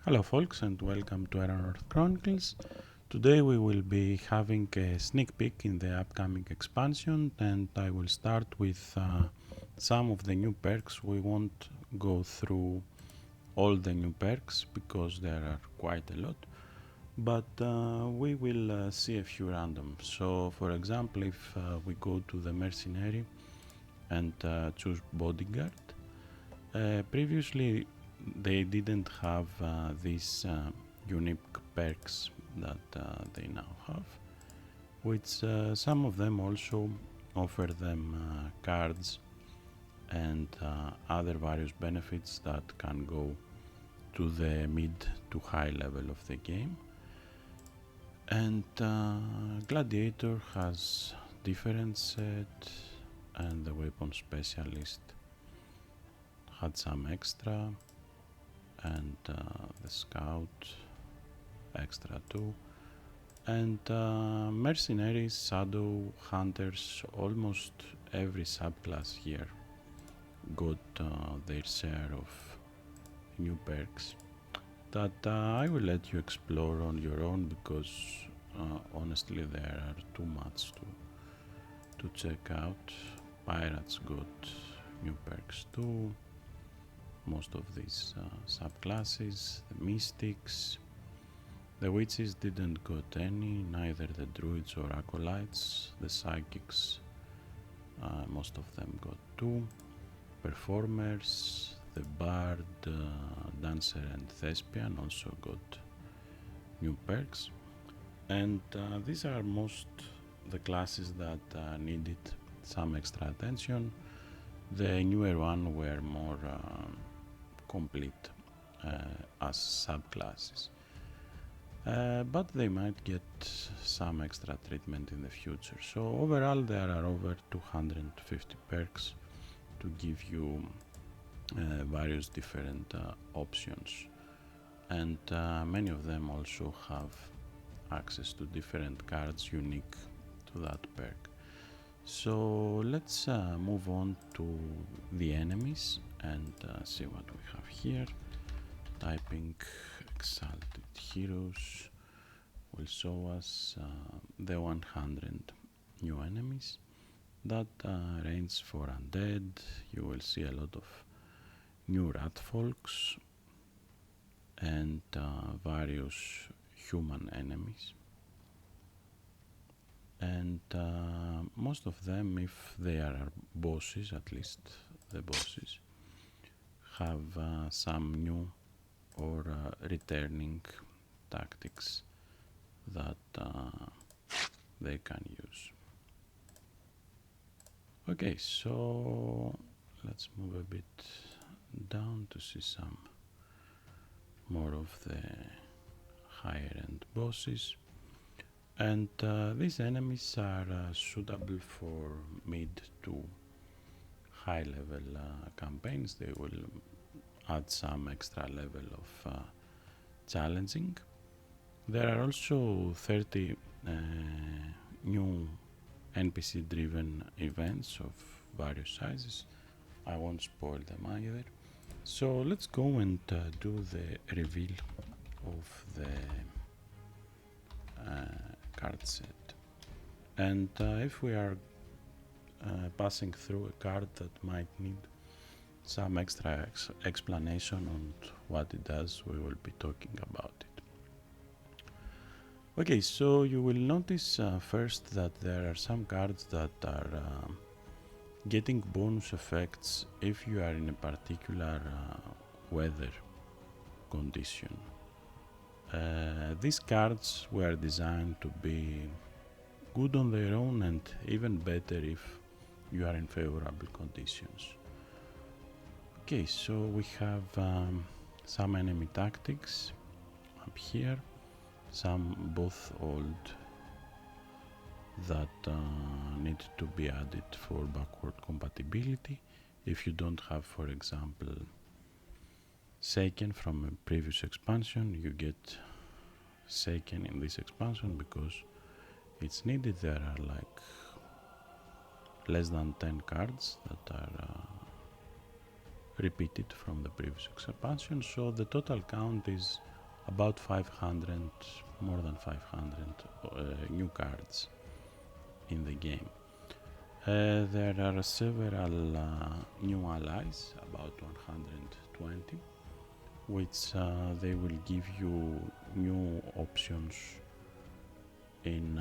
Hello folks and welcome to Erannorth Chronicles. Today we will be having a sneak peek in the upcoming expansion, and I will start with some of the new perks. We won't go through all the new perks because there are quite a lot, but we will see a few random. So for example, if we go to the mercenary and choose bodyguard, previously they didn't have these unique perks that they now have, which some of them also offer them cards and other various benefits that can go to the mid to high level of the game. And Gladiator has different set, and the weapon specialist had some extra, and the scout extra too, and mercenaries, shadow hunters, almost every subclass here got their share of new perks that I will let you explore on your own, because honestly there are too much to check out. Pirates got new perks too, most of these subclasses, the mystics. The witches didn't got any, neither the druids or acolytes. The psychics, most of them got two. Performers, the bard, dancer and thespian also got new perks. And these are most the classes that needed some extra attention. The newer one were more complete as subclasses. But they might get some extra treatment in the future. So overall there are over 250 perks to give you various different options, and many of them also have access to different cards unique to that perk. So let's move on to the enemies and see what we have here. Typing Exalted Heroes will show us the 100 new enemies that range for undead. You will see a lot of new rat folks and various human enemies, and most of them, if they are bosses, at least the bosses, have some new or returning tactics that they can use. Okay, so let's move a bit down to see some more of the higher end bosses. And these enemies are suitable for mid to high level campaigns. They will add some extra level of challenging. There are also 30 new NPC-driven events of various sizes. I won't spoil them either. So let's go and do the reveal of the card set. And if we are passing through a card that might need some extra explanation on what it does, we will be talking about it. Okay, so you will notice first that there are some cards that are getting bonus effects if you are in a particular weather condition. These cards were designed to be good on their own, and even better if you are in favorable conditions. Okay, so we have some enemy tactics up here, some both old that need to be added for backward compatibility. If you don't have, for example, Seiken from a previous expansion, you get Seiken in this expansion because it's needed. There are like less than 10 cards that are repeated from the previous expansion, so the total count is about 500, more than 500 new cards in the game. There are several new allies, about 120, which they will give you new options in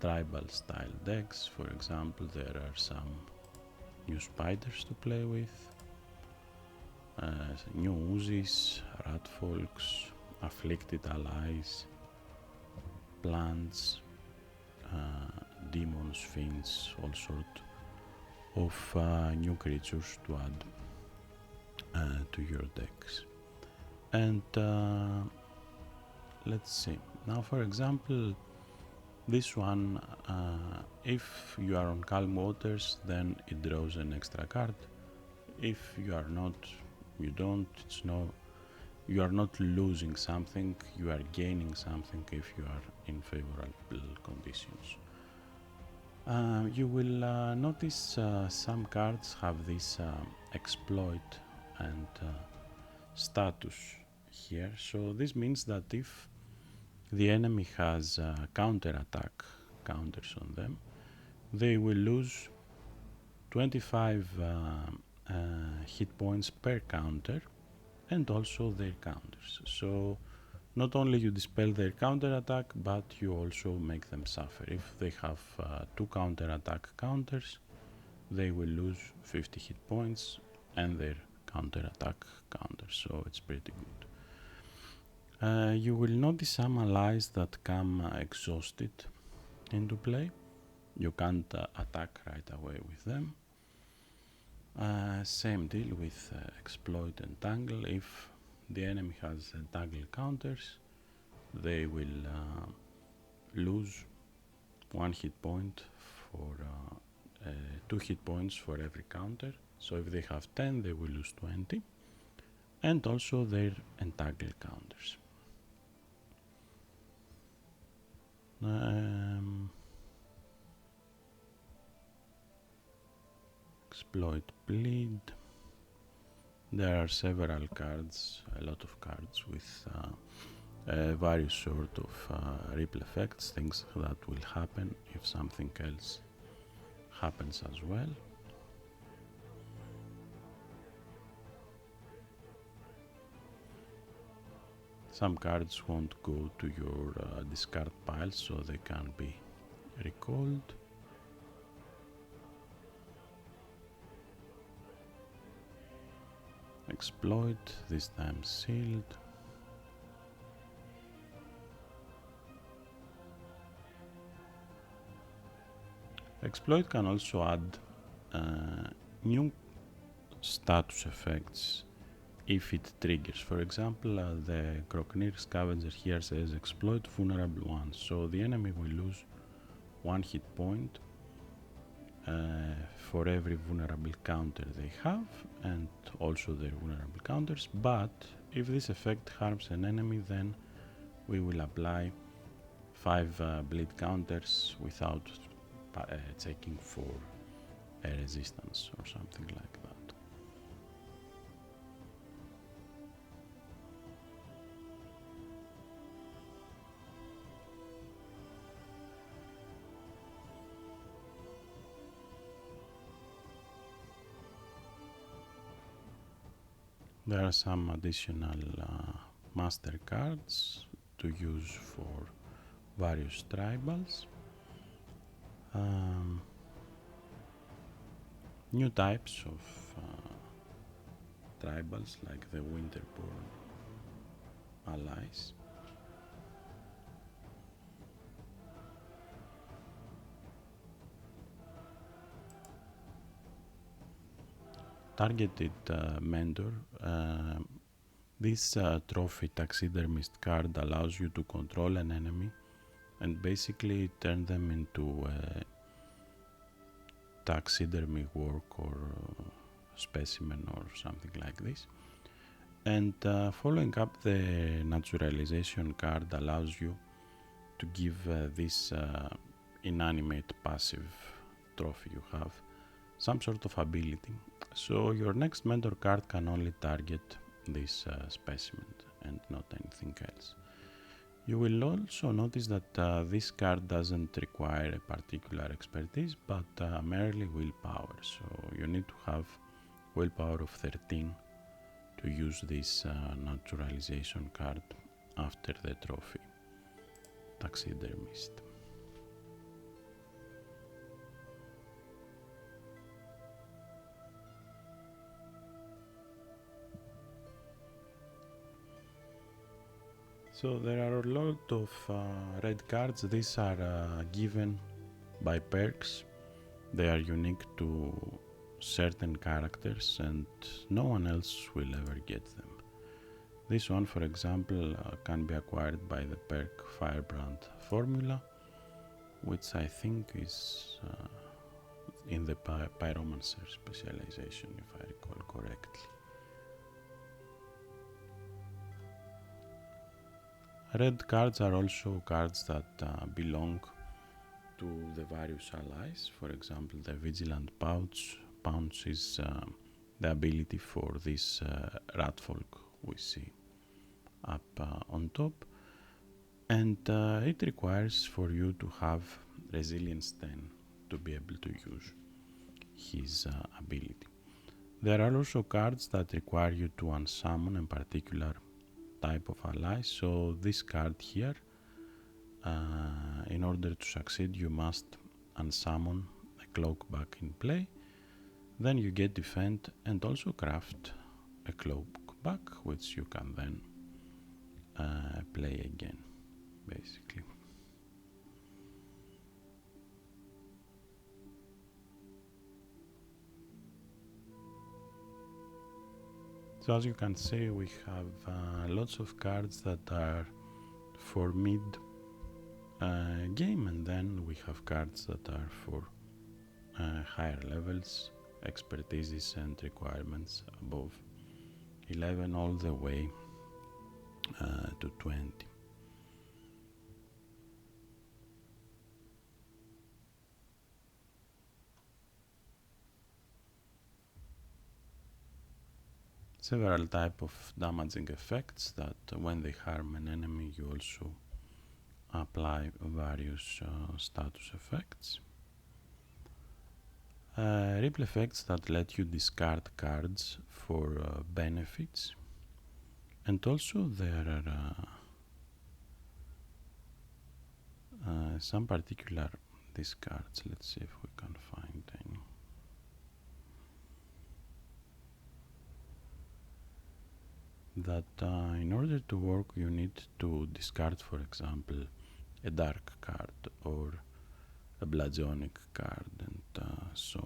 tribal style decks. For example, there are some new spiders to play with, new Uzis, rat folks, afflicted allies, plants, demons, fiends, all sorts of new creatures to add to your decks. And let's see, now for example, this one, if you are on calm waters, then it draws an extra card. If you are not, you don't, you are not losing something, you are gaining something if you are in favorable conditions. You will notice some cards have this exploit and status here. So this means that if the enemy has counter-attack counters on them, they will lose 25 hit points per counter, and also their counters. So not only you dispel their counter-attack, but you also make them suffer. If they have 2 counter-attack counters, they will lose 50 hit points and their counter-attack counters, so it's pretty good. You will notice some allies that come exhausted into play. You can't attack right away with them. Same deal with exploit and tangle. If the enemy has tangle counters, they will lose 1 hit point for 2 hit points for every counter. So if they have 10, they will lose 20, and also their entangle counters. Exploit bleed. There are several cards, a lot of cards with various sort of ripple effects, things that will happen if something else happens as well. Some cards won't go to your discard pile, so they can be recalled. Exploit, this time sealed. Exploit can also add new status effects if it triggers. For example, the Kroknir Scavenger here says exploit vulnerable 1, so the enemy will lose 1 hit point for every vulnerable counter they have, and also their vulnerable counters. But if this effect harms an enemy, then we will apply 5 bleed counters without checking for a resistance or something like that. There are some additional master cards to use for various tribals. New types of tribals like the Winterborn allies. Targeted mentor. This trophy taxidermist card allows you to control an enemy and basically turn them into taxidermy work or specimen or something like this. And following up, the naturalization card allows you to give this inanimate passive trophy you have some sort of ability. So your next mentor card can only target this specimen. and not anything else. You will also notice that this card doesn't require a particular expertise, but merely willpower. So you need to have willpower of 13 to use this naturalization card after the trophy, Taxidermist. So there are a lot of red cards. These are given by perks. They are unique to certain characters and no one else will ever get them. This one, for example, can be acquired by the perk Firebrand Formula, which I think is in the Pyromancer specialization, if I recall correctly. Red cards are also cards that belong to the various allies. For example, the Vigilant Pounce is the ability for this Ratfolk we see up on top, and it requires for you to have Resilience 10 to be able to use his ability. There are also cards that require you to unsummon a particular type of ally. So this card here, in order to succeed, you must unsummon a cloak back in play. Then you get defend and also craft a cloak back, which you can then play again, basically. So as you can see, we have lots of cards that are for mid game, and then we have cards that are for higher levels, expertises and requirements above 11 all the way to 20. Several types of damaging effects that when they harm an enemy you also apply various status effects. Ripple effects that let you discard cards for benefits, and also there are some particular discards. Let's see if we can find any. That in order to work you need to discard, for example, a dark card or a blasonic card and so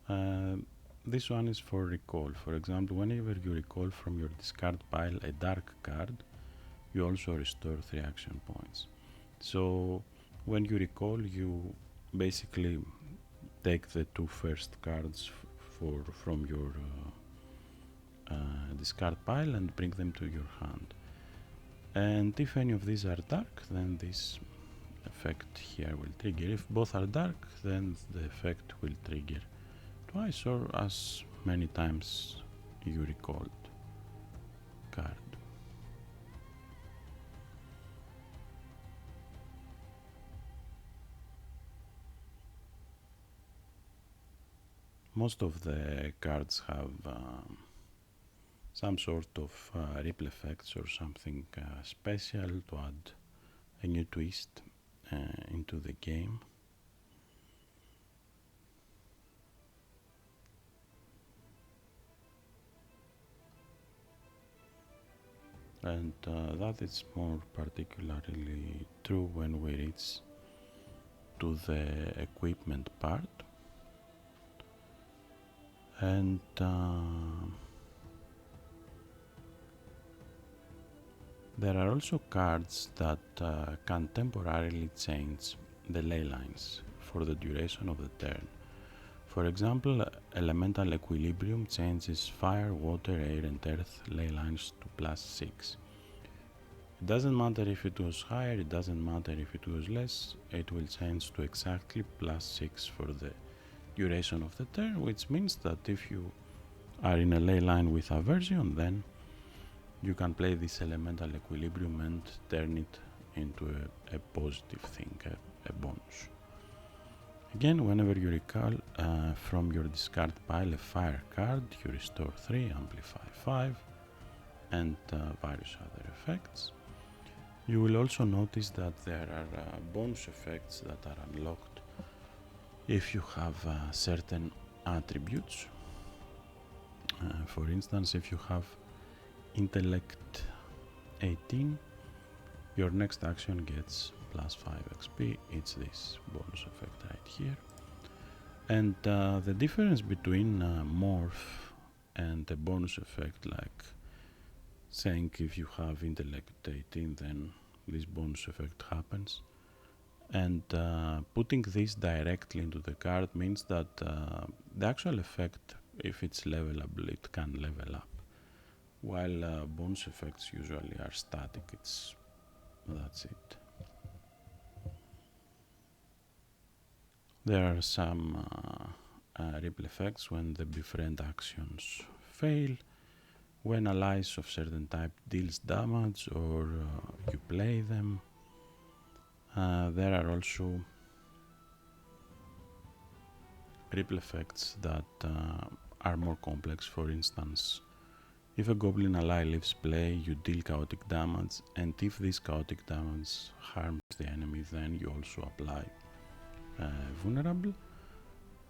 on. This one is for recall. For example, whenever you recall from your discard pile a dark card, you also restore 3 action points. So when you recall, you basically take the 2 first cards from your discard pile and bring them to your hand. And if any of these are dark, then this effect here will trigger. If both are dark, then the effect will trigger twice or as many times you recalled card. Most of the cards have some sort of ripple effects or something special to add a new twist into the game. And that is more particularly true when we reach to the equipment part. And there are also cards that can temporarily change the ley lines for the duration of the turn. For example, elemental equilibrium changes fire, water, air and earth ley lines to +6. It doesn't matter if it was higher, it doesn't matter if it was less, it will change to exactly +6 for the duration of the turn, which means that if you are in a ley line with aversion, then you can play this elemental equilibrium and turn it into a positive thing, a bonus. Again, whenever you recall from your discard pile a fire card, you restore 3, amplify 5, and various other effects. You will also notice that there are bonus effects that are unlocked if you have certain attributes. For instance, if you have Intellect 18, your next action gets plus 5 XP. It's this bonus effect right here. And the difference between morph and a bonus effect, like saying if you have Intellect 18, then this bonus effect happens, and putting this directly into the card means that the actual effect, if it's levelable, it can level up, while bonus effects usually are static. That's it. There are some ripple effects when the befriend actions fail, when allies of certain type deals damage or you play them. There are also ripple effects that are more complex. For instance, if a goblin ally leaves play, you deal chaotic damage, and if this chaotic damage harms the enemy, then you also apply vulnerable.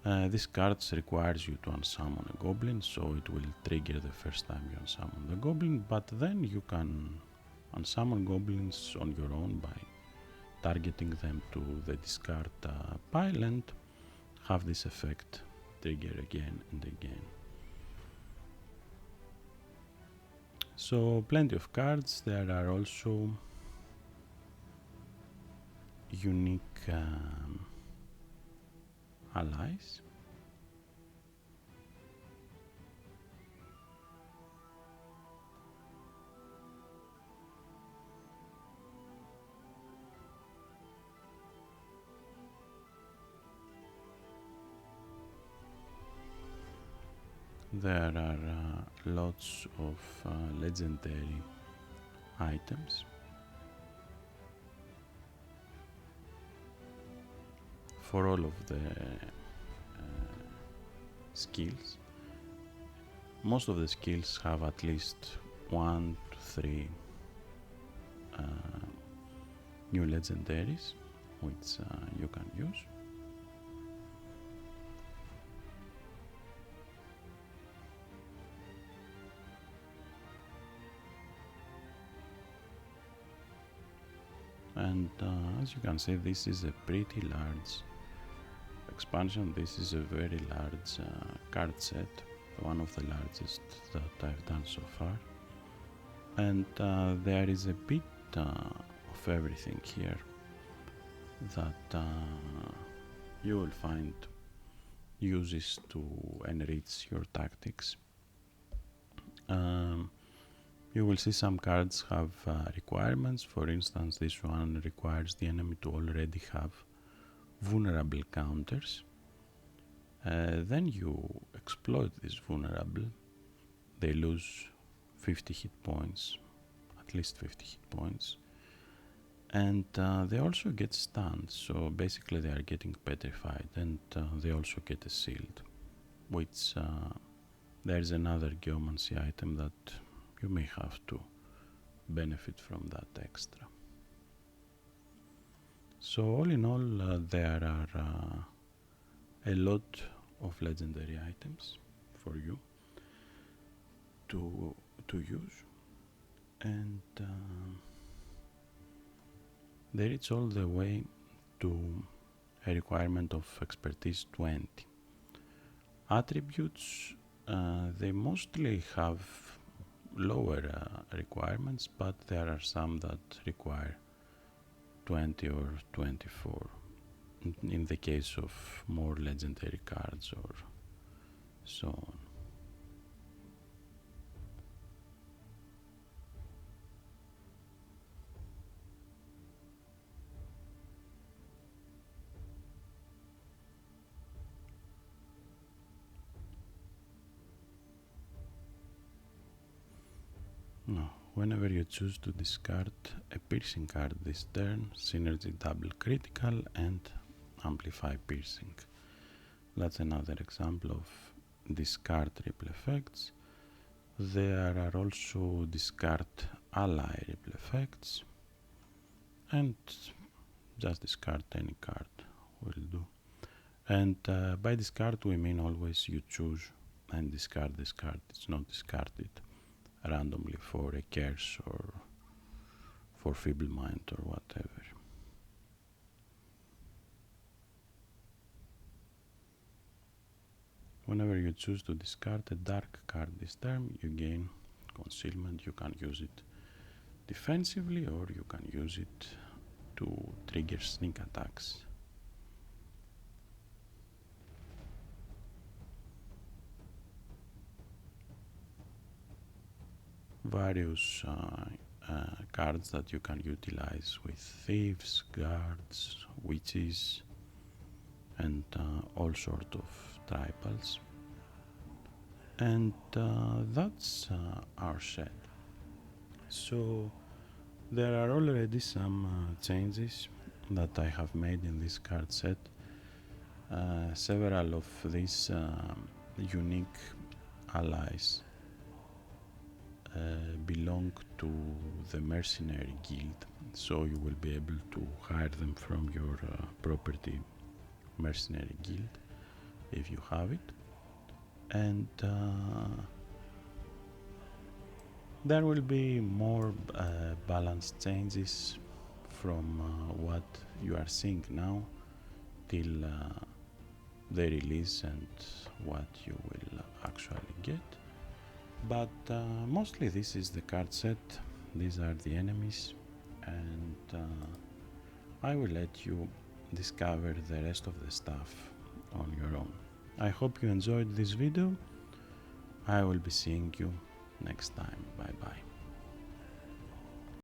This card requires you to unsummon a goblin, so it will trigger the first time you unsummon the goblin, but then you can unsummon goblins on your own by targeting them to the discard pile and have this effect trigger again and again. So plenty of cards. There are also unique allies. There are lots of legendary items for all of the skills. Most of the skills have at least 1 to 3 new legendaries which you can use. And as you can see, this is a pretty large expansion. This is a very large card set, one of the largest that I've done so far, and there is a bit of everything here that you will find uses to enrich your tactics. You will see some cards have requirements. For instance, this one requires the enemy to already have vulnerable counters. Then you exploit this vulnerable. They lose 50 hit points, at least 50 hit points. And they also get stunned, so basically they are getting petrified, and they also get a shield, which there's another geomancy item that you may have to benefit from that extra. So all in all, there are a lot of legendary items for you to use, and they reach all the way to a requirement of expertise 20. Attributes, they mostly have lower requirements, but there are some that require 20 or 24 in the case of more legendary cards or so on. Now, whenever you choose to discard a piercing card this turn, synergy double critical and amplify piercing. That's another example of discard ripple effects. There are also discard ally ripple effects, and just discard any card will do. And by discard we mean always you choose and discard this card. It's not discarded randomly for a curse or for feeble mind or whatever. Whenever you choose to discard a dark card this turn, you gain concealment. You can use it defensively or you can use it to trigger sneak attacks. Various cards that you can utilize with thieves, guards, witches, and all sort of tribals. And that's our set. So there are already some changes that I have made in this card set. Several of these unique allies belong to the mercenary guild, so you will be able to hire them from your property mercenary guild if you have it. And there will be more balanced changes from what you are seeing now till the release and what you will actually get. But mostly this is the card set, these are the enemies, and I will let you discover the rest of the stuff on your own. I hope you enjoyed this video. I will be seeing you next time. Bye bye.